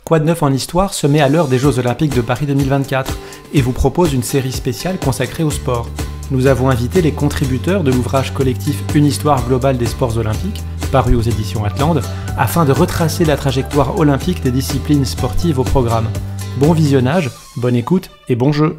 Quoi de neuf en histoire se met à l'heure des Jeux Olympiques de Paris 2024 et vous propose une série spéciale consacrée au sport. Nous avons invité les contributeurs de l'ouvrage collectif Une histoire globale des sports olympiques, paru aux éditions Atlante, afin de retracer la trajectoire olympique des disciplines sportives au programme. Bon visionnage, bonne écoute et bon jeu.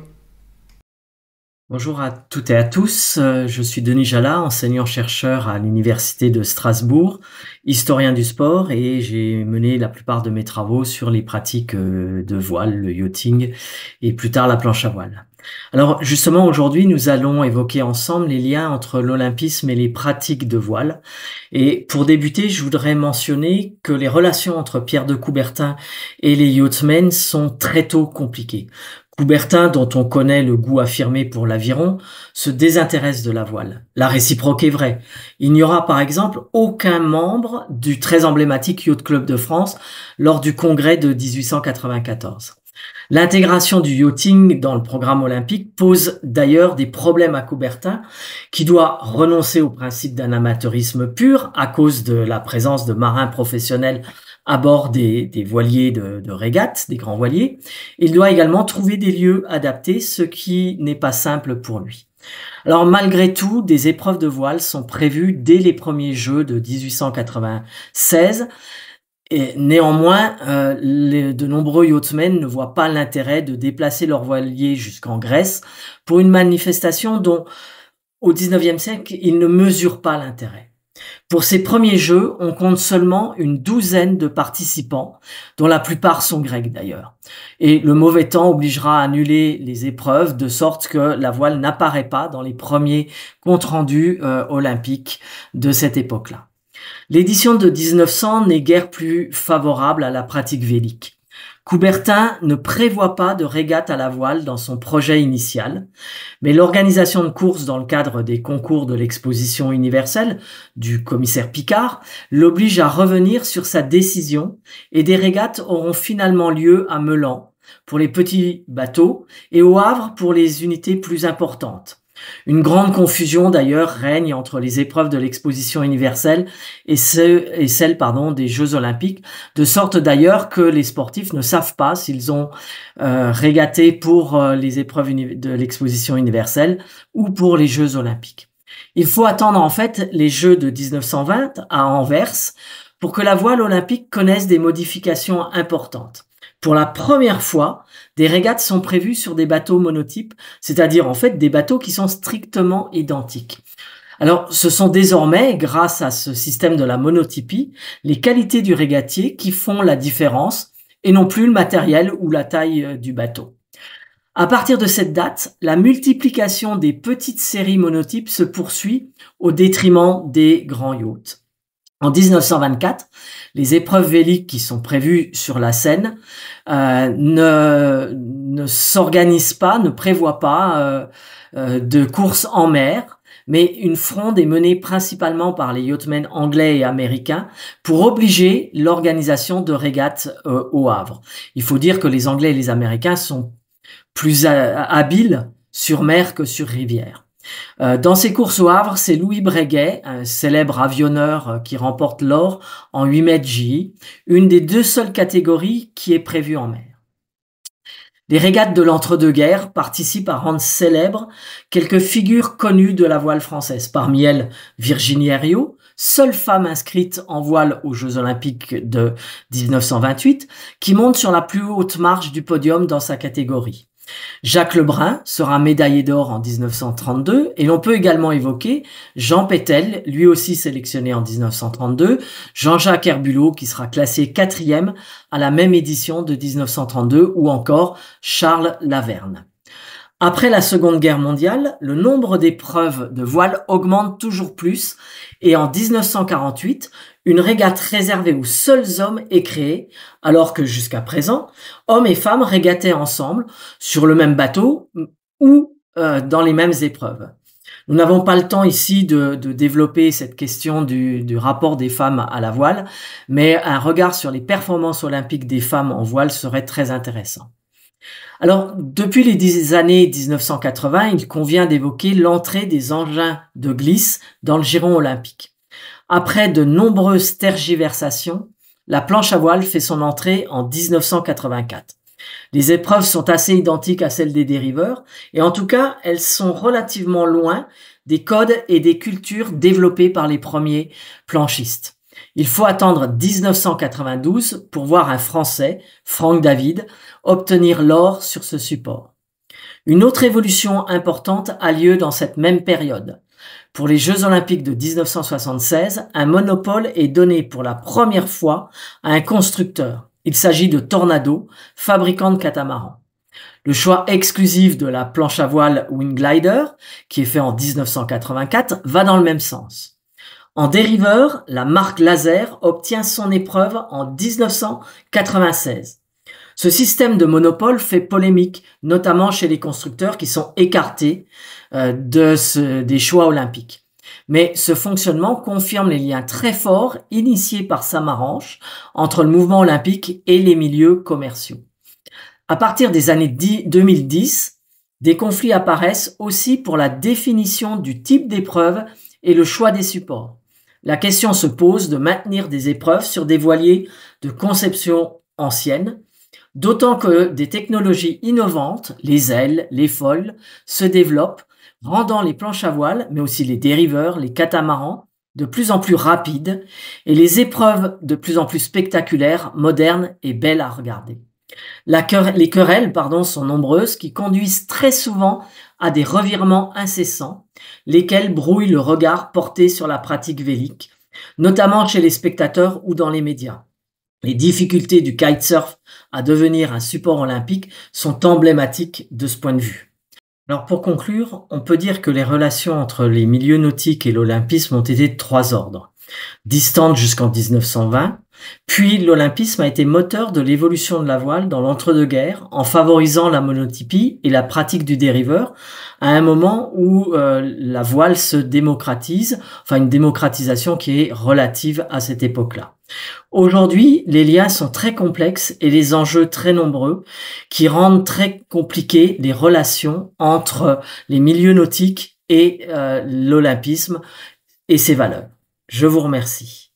Bonjour à toutes et à tous, je suis Denis Jala, enseignant-chercheur à l'Université de Strasbourg, historien du sport, et j'ai mené la plupart de mes travaux sur les pratiques de voile, le yachting et plus tard la planche à voile. Alors justement aujourd'hui nous allons évoquer ensemble les liens entre l'olympisme et les pratiques de voile. Et pour débuter, je voudrais mentionner que les relations entre Pierre de Coubertin et les yachtsmen sont très tôt compliquées. Coubertin, dont on connaît le goût affirmé pour l'aviron, se désintéresse de la voile. La réciproque est vraie. Il n'y aura par exemple aucun membre du très emblématique Yacht Club de France lors du congrès de 1894. L'intégration du yachting dans le programme olympique pose d'ailleurs des problèmes à Coubertin, qui doit renoncer au principe d'un amateurisme pur à cause de la présence de marins professionnels à bord des voiliers de régate, des grands voiliers. Il doit également trouver des lieux adaptés, ce qui n'est pas simple pour lui. Alors malgré tout, des épreuves de voile sont prévues dès les premiers Jeux de 1896. Et néanmoins, de nombreux yachtsmen ne voient pas l'intérêt de déplacer leur voilier jusqu'en Grèce pour une manifestation dont, au XIXe siècle, ils ne mesurent pas l'intérêt. Pour ces premiers Jeux, on compte seulement une douzaine de participants, dont la plupart sont grecs d'ailleurs. Et le mauvais temps obligera à annuler les épreuves, de sorte que la voile n'apparaît pas dans les premiers comptes rendus olympiques de cette époque-là. L'édition de 1900 n'est guère plus favorable à la pratique vélique. Coubertin ne prévoit pas de régate à la voile dans son projet initial, mais l'organisation de courses dans le cadre des concours de l'exposition universelle du commissaire Picard l'oblige à revenir sur sa décision et des régates auront finalement lieu à Meulan pour les petits bateaux et au Havre pour les unités plus importantes. Une grande confusion d'ailleurs règne entre les épreuves de l'exposition universelle et celles des Jeux olympiques, de sorte d'ailleurs que les sportifs ne savent pas s'ils ont régaté pour les épreuves de l'exposition universelle ou pour les Jeux olympiques. Il faut attendre en fait les Jeux de 1920 à Anvers pour que la voile olympique connaisse des modifications importantes. Pour la première fois, des régates sont prévues sur des bateaux monotypes, c'est-à-dire en fait des bateaux qui sont strictement identiques. Alors, ce sont désormais, grâce à ce système de la monotypie, les qualités du régatier qui font la différence et non plus le matériel ou la taille du bateau. À partir de cette date, la multiplication des petites séries monotypes se poursuit au détriment des grands yachts. En 1924, les épreuves véliques qui sont prévues sur la Seine ne s'organisent pas, ne prévoient pas de courses en mer, mais une fronde est menée principalement par les yachtsmen anglais et américains pour obliger l'organisation de régates au Havre. Il faut dire que les Anglais et les Américains sont plus habiles sur mer que sur rivière. Dans ces courses au Havre, c'est Louis Breguet, un célèbre avionneur qui remporte l'or en 8 mètres J, une des deux seules catégories qui est prévue en mer. Les régates de l'entre-deux-guerres participent à rendre célèbres quelques figures connues de la voile française. Parmi elles, Virginie Herriot, seule femme inscrite en voile aux Jeux olympiques de 1928, qui monte sur la plus haute marche du podium dans sa catégorie. Jacques Lebrun sera médaillé d'or en 1932 et l'on peut également évoquer Jean Pétel, lui aussi sélectionné en 1932, Jean-Jacques Herbulot qui sera classé 4e à la même édition de 1932 ou encore Charles Laverne. Après la Seconde Guerre mondiale, le nombre d'épreuves de voile augmente toujours plus et en 1948, une régate réservée aux seuls hommes est créée, alors que jusqu'à présent, hommes et femmes régataient ensemble sur le même bateau ou dans les mêmes épreuves. Nous n'avons pas le temps ici de développer cette question du rapport des femmes à la voile, mais un regard sur les performances olympiques des femmes en voile serait très intéressant. Alors, depuis les années 1980, il convient d'évoquer l'entrée des engins de glisse dans le giron olympique. Après de nombreuses tergiversations, la planche à voile fait son entrée en 1984. Les épreuves sont assez identiques à celles des dériveurs, et en tout cas, elles sont relativement loin des codes et des cultures développés par les premiers planchistes. Il faut attendre 1992 pour voir un Français, Franck David, obtenir l'or sur ce support. Une autre évolution importante a lieu dans cette même période. Pour les Jeux Olympiques de 1976, un monopole est donné pour la première fois à un constructeur. Il s'agit de Tornado, fabricant de catamarans. Le choix exclusif de la planche à voile Wing Glider, qui est fait en 1984, va dans le même sens. En dériveur, la marque Laser obtient son épreuve en 1996. Ce système de monopole fait polémique, notamment chez les constructeurs qui sont écartés des choix olympiques. Mais ce fonctionnement confirme les liens très forts initiés par Samaranch entre le mouvement olympique et les milieux commerciaux. À partir des années 2010, des conflits apparaissent aussi pour la définition du type d'épreuve et le choix des supports. La question se pose de maintenir des épreuves sur des voiliers de conception ancienne, d'autant que des technologies innovantes, les ailes, les foils, se développent, rendant les planches à voile, mais aussi les dériveurs, les catamarans, de plus en plus rapides et les épreuves de plus en plus spectaculaires, modernes et belles à regarder. Les querelles, sont nombreuses qui conduisent très souvent à des revirements incessants, lesquels brouillent le regard porté sur la pratique vélique, notamment chez les spectateurs ou dans les médias. Les difficultés du kitesurf à devenir un support olympique sont emblématiques de ce point de vue. Alors pour conclure, on peut dire que les relations entre les milieux nautiques et l'olympisme ont été de trois ordres. Distante jusqu'en 1920, puis l'olympisme a été moteur de l'évolution de la voile dans l'entre-deux-guerres en favorisant la monotypie et la pratique du dériveur à un moment où la voile se démocratise, une démocratisation qui est relative à cette époque-là. Aujourd'hui, les liens sont très complexes et les enjeux très nombreux qui rendent très compliquées les relations entre les milieux nautiques et l'olympisme et ses valeurs. Je vous remercie.